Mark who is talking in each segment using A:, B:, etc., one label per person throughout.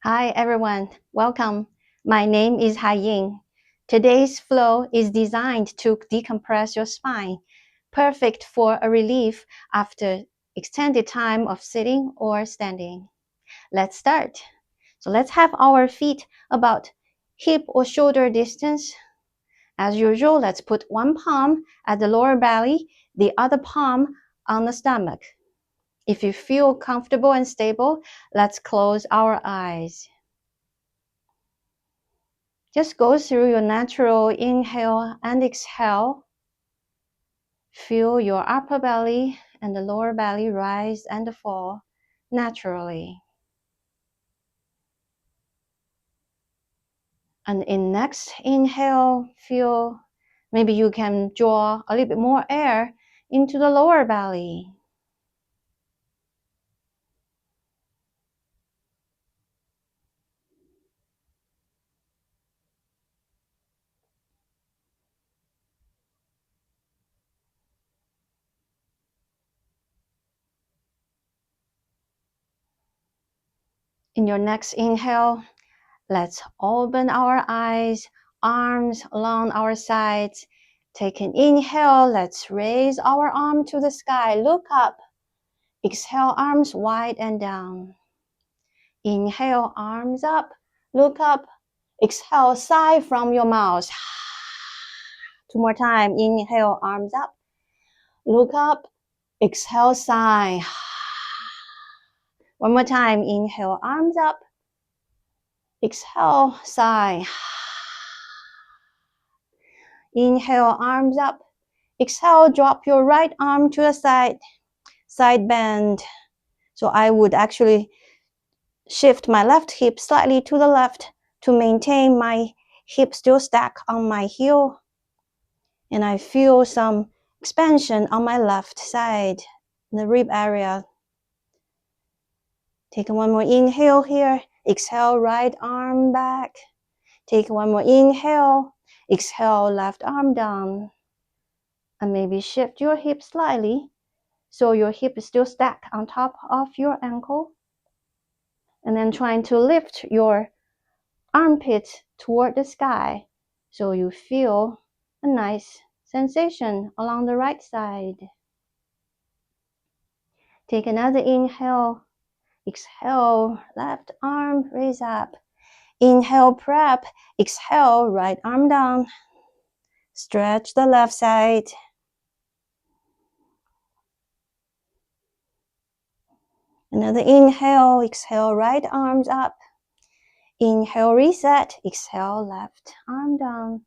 A: Hi everyone, welcome. My name is Hai Ying. Today's flow is designed to decompress your spine, perfect for a relief after extended time of sitting or standing. Let's start. So let's have our feet about hip or shoulder distance. As usual, let's put one palm at the lower belly, the other palm on the stomach. If you feel comfortable and stable, let's close our eyes. Just go through your natural inhale and exhale. Feel your upper belly and the lower belly rise and fall naturally. And in next inhale, feel maybe you can draw a little bit more air into the lower belly. In your next inhale, let's open our eyes, arms along our sides. Take an inhale, let's raise our arm to the sky, look up. Exhale, arms wide and down. Inhale, arms up, look up. Exhale, sigh from your mouth. Two more times. Inhale, arms up, look up. Exhale, sigh. One more time. Inhale, arms up. Exhale, sigh. Inhale, arms up. Exhale, drop your right arm to the side. Side bend. So I would actually shift my left hip slightly to the left to maintain my hip still stacked on my heel. And I feel some expansion on my left side, the rib area. Take one more inhale here. Exhale, right arm back. Take one more inhale. Exhale, left arm down. And maybe shift your hip slightly so your hip is still stacked on top of your ankle. And then trying to lift your armpit toward the sky so you feel a nice sensation along the right side. Take another inhale. Exhale, left arm raise up. Inhale, prep. Exhale, right arm down. Stretch the left side. Another inhale. Exhale, right arms up. Inhale, reset. Exhale, left arm down.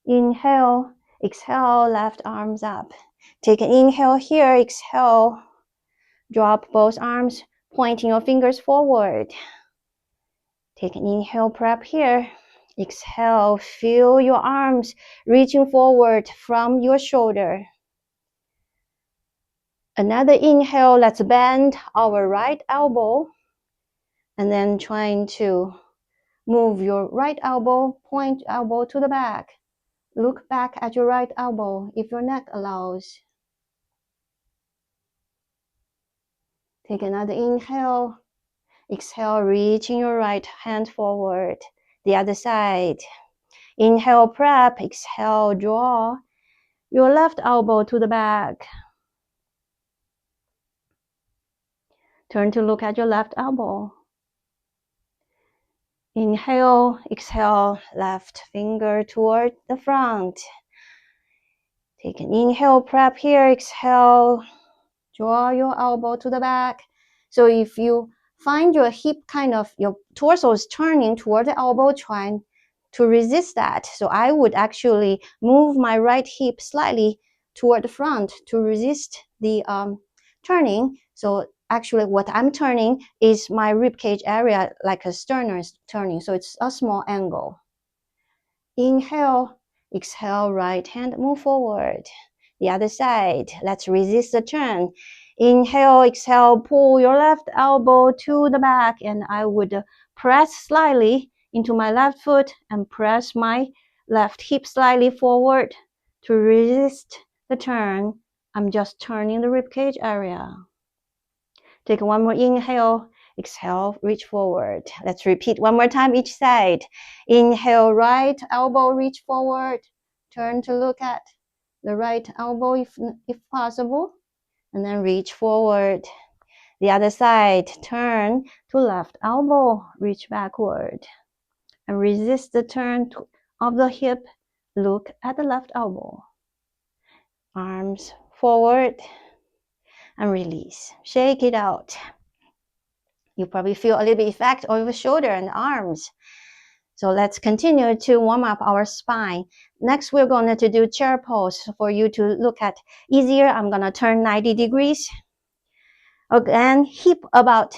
A: Inhale, exhale, left arms up. Take an inhale here, exhale. Drop both arms, pointing your fingers forward. Take an inhale, prep here. Exhale, feel your arms reaching forward from your shoulder. Another inhale, let's bend our right elbow. And then trying to move your right elbow, point elbow to the back. Look back at your right elbow if your neck allows. Take another inhale. Exhale, reaching your right hand forward. The other side. Inhale, prep. Exhale, draw your left elbow to the back. Turn to look at your left elbow. Inhale, exhale, left finger toward the front. Take an inhale, prep here. Exhale, draw your elbow to the back. So if you find your hip your torso is turning toward the elbow, trying to resist that. So I would actually move my right hip slightly toward the front to resist the turning. So actually what I'm turning is my rib cage area, like a sternum turning. So it's a small angle. Inhale, exhale, right hand move forward. The other side, let's resist the turn. Inhale, exhale, pull your left elbow to the back, and I would press slightly into my left foot and press my left hip slightly forward to resist the turn I'm just turning the ribcage area. Take one more inhale. Exhale, reach forward. Let's repeat one more time each side. Inhale, right elbow reach forward. Turn to look at the right elbow if possible. And then reach forward. The other side, turn to left elbow, reach backward. And resist the turn of the hip. Look at the left elbow. Arms forward and release. Shake it out. You probably feel a little bit effect over the shoulder and arms. So let's continue to warm up our spine. Next, we're going to do chair pose for you to look at easier. I'm going to turn 90 degrees. Again, feet about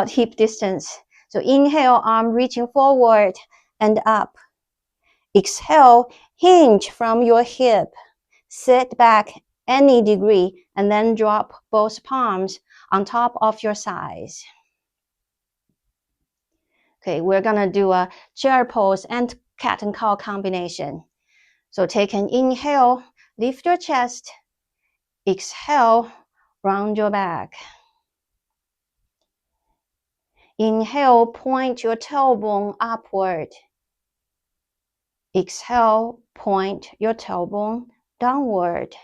A: hip distance. So inhale, arm reaching forward and up. Exhale, hinge from your hip. Sit back any degree and then drop both palms on top of your thighs. Okay, we're gonna do a chair pose and cat and cow combination. So take an inhale, lift your chest. Exhale, round your back. Inhale, point your tailbone upward. Exhale, point your tailbone downward.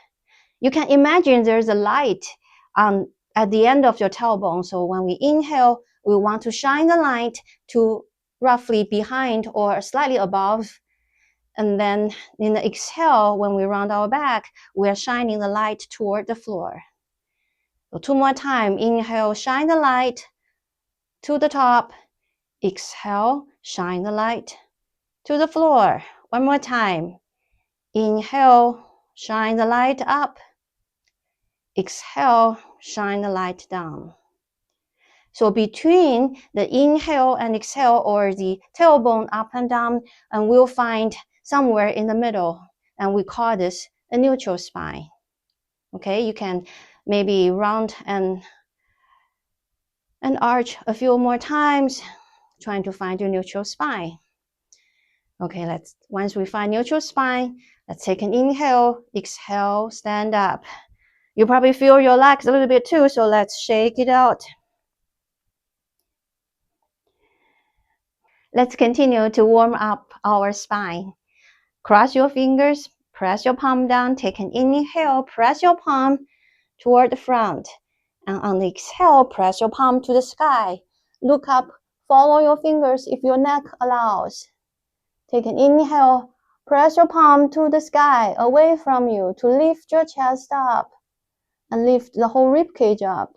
A: You can imagine there's a light at the end of your tailbone. So when we inhale, we want to shine the light to roughly behind or slightly above. And then in the exhale, when we round our back, we're shining the light toward the floor. So two more times. Inhale, shine the light to the top. Exhale, shine the light to the floor. One more time. Inhale, shine the light up. Exhale, shine the light down. So between the inhale and exhale, or the tailbone up and down, and we'll find somewhere in the middle, and we call this a neutral spine. Okay, you can maybe round and arch a few more times, trying to find your neutral spine. Okay, once we find neutral spine, let's take an inhale, exhale, stand up. You probably feel your legs a little bit too, so let's shake it out. Let's continue to warm up our spine. Cross your fingers, press your palm down, take an inhale, press your palm toward the front. And on the exhale, press your palm to the sky. Look up, follow your fingers if your neck allows. Take an inhale, press your palm to the sky, away from you, to lift your chest up and lift the whole rib cage up.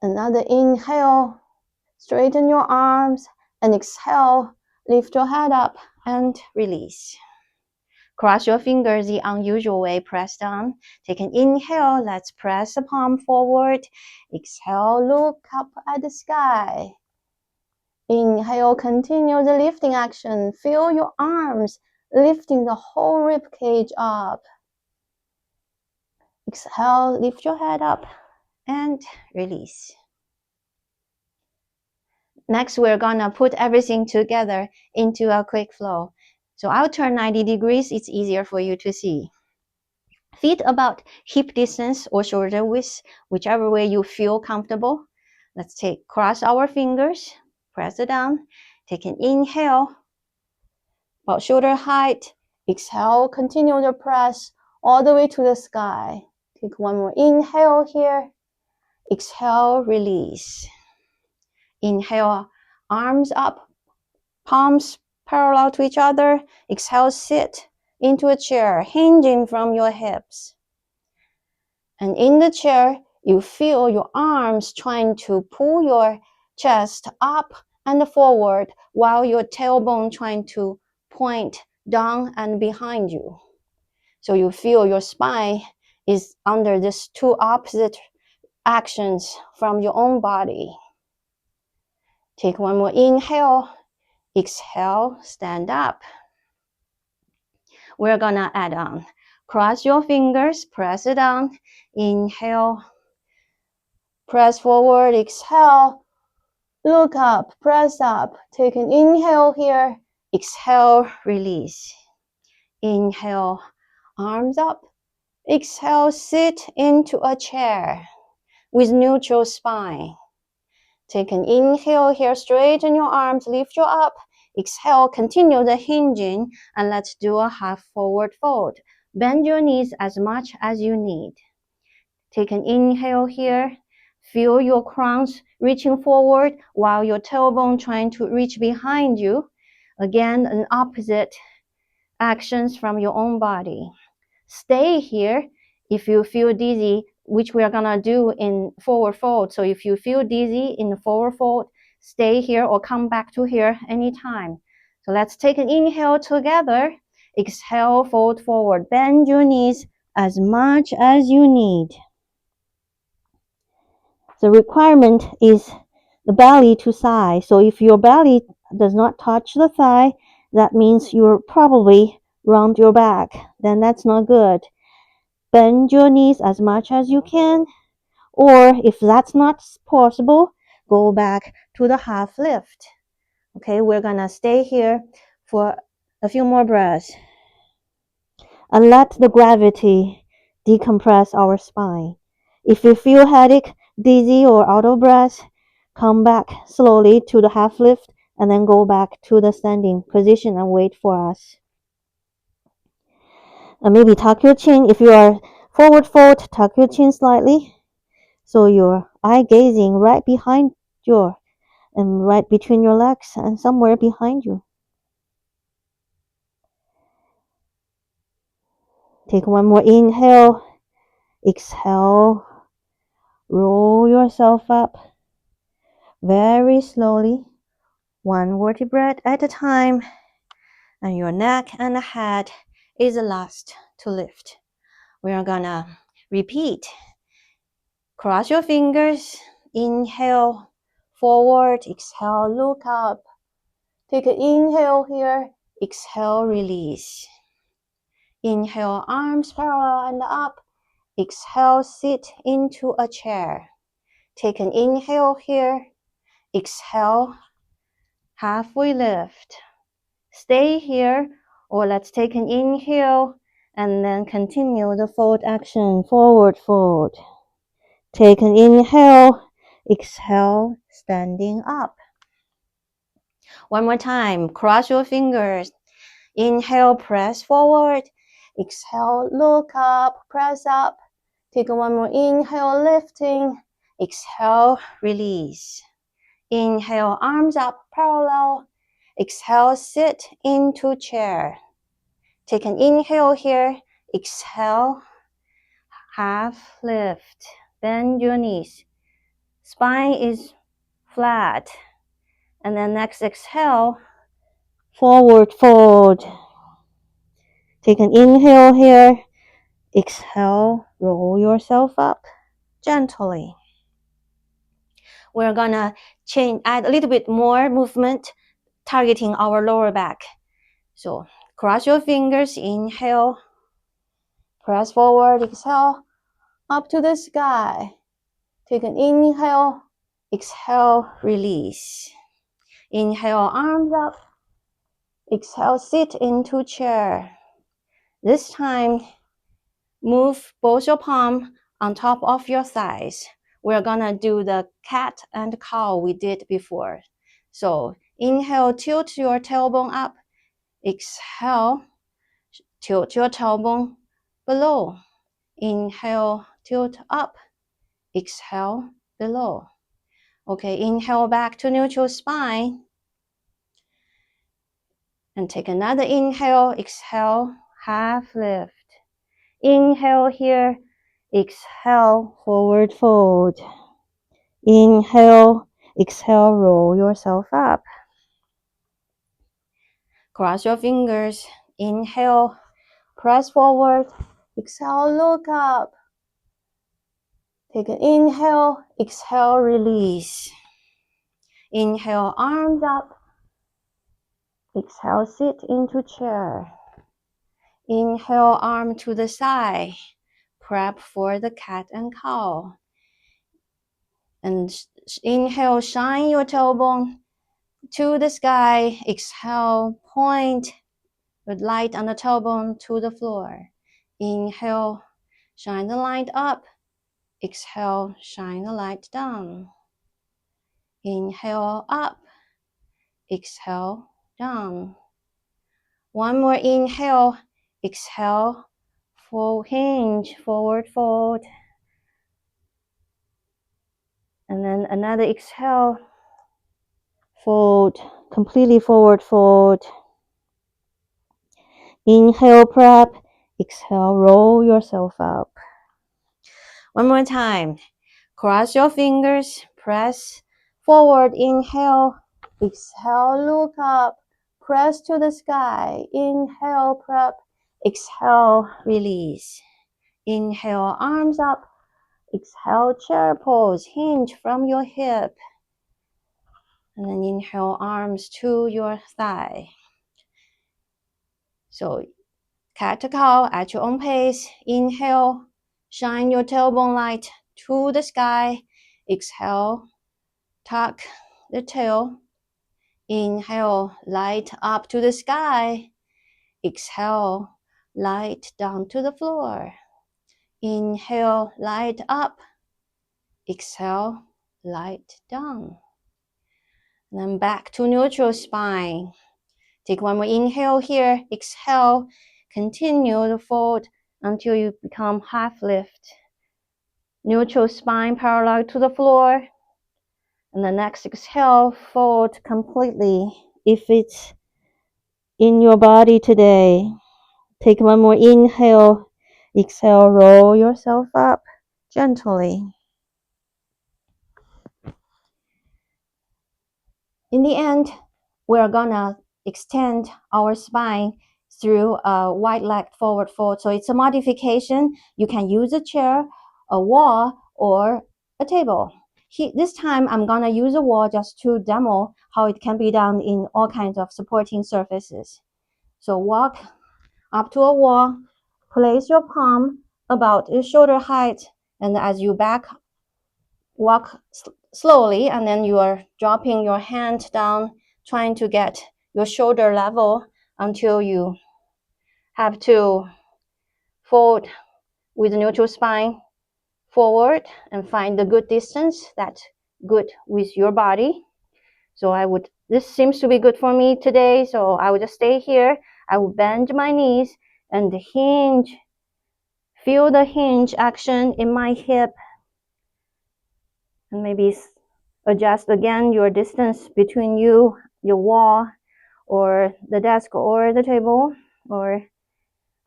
A: Another inhale, straighten your arms, and exhale, lift your head up and release. Cross your fingers the unusual way, press down. Take an inhale, let's press the palm forward. Exhale, look up at the sky. Inhale, continue the lifting action. Feel your arms lifting the whole rib cage up. Exhale, lift your head up and release. Next, we're gonna put everything together into a quick flow. So I'll turn 90 degrees, it's easier for you to see. Feet about hip distance or shoulder width, whichever way you feel comfortable. Let's cross our fingers, press it down, take an inhale, about shoulder height. Exhale, continue the press all the way to the sky. Take one more inhale here. Exhale, release. Inhale, arms up, palms parallel to each other. Exhale, sit into a chair, hinging from your hips. And in the chair, you feel your arms trying to pull your chest up and forward while your tailbone trying to point down and behind you. So you feel your spine is under these two opposite actions from your own body. Take one more inhale, exhale, stand up. We're gonna add on. Cross your fingers, press it down, inhale, press forward, exhale, look up, press up. Take an inhale here, Exhale, release. Inhale, arms up. Exhale, sit into a chair with neutral spine. Take an inhale here, straighten your arms, lift you up. Exhale, continue the hinging, and let's do a half forward fold. Bend your knees as much as you need. Take an inhale here. Feel your crowns reaching forward while your tailbone trying to reach behind you. Again, an opposite actions from your own body. Stay here if you feel dizzy, which we are gonna do in forward fold. So if you feel dizzy in the forward fold, stay here or come back to here anytime. So let's take an inhale together. Exhale, fold forward. Bend your knees as much as you need. The requirement is the belly to thigh. So if your belly does not touch the thigh, that means you're probably round your back. Then that's not good. Bend your knees as much as you can, or if that's not possible, go back to the half lift. Okay, we're gonna stay here for a few more breaths and let the gravity decompress our spine. If you feel headache, dizzy, or out of breath, come back slowly to the half lift and then go back to the standing position and wait for us. And maybe tuck your chin. If you are forward fold, tuck your chin slightly. So your eye gazing right behind your and right between your legs and somewhere behind you. Take one more inhale. Exhale. Roll yourself up very slowly, one vertebrae at a time, and your neck and the head is the last to lift. We are gonna repeat. Cross your fingers. Inhale, forward. Exhale, look up. Take an inhale here. Exhale, release. Inhale, arms parallel and up. Exhale, sit into a chair. Take an inhale here. Exhale, halfway lift. Stay here, or let's take an inhale and then continue the fold action, forward fold. Take an inhale, exhale, standing up. One more time, cross your fingers. Inhale, press forward. Exhale, look up, press up. Take one more inhale, lifting. Exhale, release. Inhale, arms up, parallel. Exhale, sit into chair. Take an inhale here. Exhale, half lift. Bend your knees. Spine is flat. And then next exhale, forward fold. Take an inhale here. Exhale, roll yourself up gently. We're gonna add a little bit more movement, targeting our lower back. So cross your fingers, inhale, press forward, exhale, up to the sky. Take an inhale, exhale, release. Inhale, arms up. Exhale, sit into chair. This time, move both your palms on top of your thighs. We're gonna do the cat and cow we did before. So inhale, tilt your tailbone up. Exhale, tilt your tailbone below. Inhale, tilt up. Exhale, below. Okay, inhale back to neutral spine. And take another inhale, exhale, half lift. Inhale here, exhale, forward fold. Inhale, exhale, roll yourself up. Cross your fingers. Inhale, press forward. Exhale, look up. Take an inhale, exhale, release. Inhale, arms up. Exhale, sit into chair. Inhale, arm to the side. Prep for the cat and cow. And inhale, shine your tailbone to the sky. Exhale, point with light on the tailbone to the floor. Inhale, shine the light up. Exhale, shine the light down. Inhale, up. Exhale, down. One more inhale. Exhale, full hinge, forward fold. And then another exhale, fold, completely forward fold. Inhale, prep. Exhale, roll yourself up. One more time. Cross your fingers, press forward, inhale. Exhale, look up, press to the sky. Inhale, prep. Exhale, release. Inhale, arms up. Exhale, chair pose, hinge from your hip. And then inhale, arms to your thigh. So cat to cow at your own pace. Inhale, shine your tailbone light to the sky. Exhale, tuck the tail. Inhale, light up to the sky. Exhale, light down to the floor. Inhale, light up. Exhale, light down. And then back to neutral spine. Take one more inhale here. Exhale, continue to fold until you become half lift. Neutral spine parallel to the floor. And the next exhale, fold completely. If it's in your body today, take one more inhale. Exhale, roll yourself up gently. In the end, we're gonna extend our spine through a wide leg forward fold. So it's a modification. You can use a chair, a wall, or a table. This time I'm gonna use a wall just to demo how it can be done in all kinds of supporting surfaces. So walk up to a wall, place your palm about your shoulder height, and as you walk slowly, and then you are dropping your hand down, trying to get your shoulder level until you have to fold with neutral spine forward and find the good distance that's good with your body. So this seems to be good for me today, so I would just stay here. I will bend my knees and hinge. Feel the hinge action in my hip, and maybe adjust again your distance between you, your wall, or the desk, or the table, or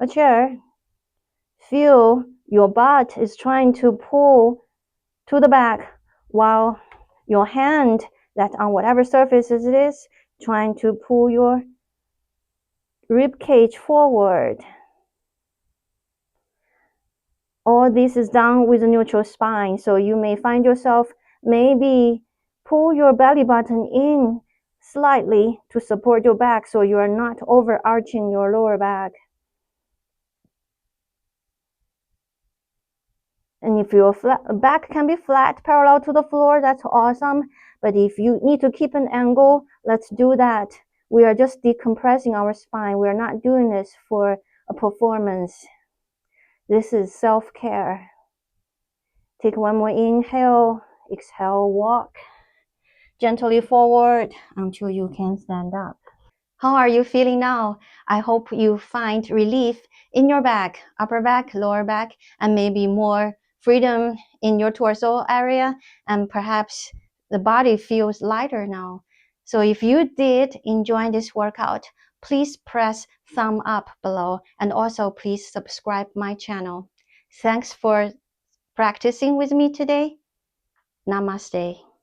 A: a chair. Feel your butt is trying to pull to the back while your hand that's on whatever surface it is trying to pull your rib cage forward. All this is done with a neutral spine, so you may find yourself maybe pull your belly button in slightly to support your back so you are not overarching your lower back. And if your back can be flat, parallel to the floor, that's awesome. But if you need to keep an angle, let's do that. We are just decompressing our spine. We are not doing this for a performance. This is self-care. Take one more inhale. Exhale, walk gently forward until you can stand up. How are you feeling now? I hope you find relief in your back, upper back, lower back, and maybe more freedom in your torso area, and perhaps the body feels lighter now. So if you did enjoy this workout, please press thumb up below, and also please subscribe my channel. Thanks for practicing with me today. Namaste.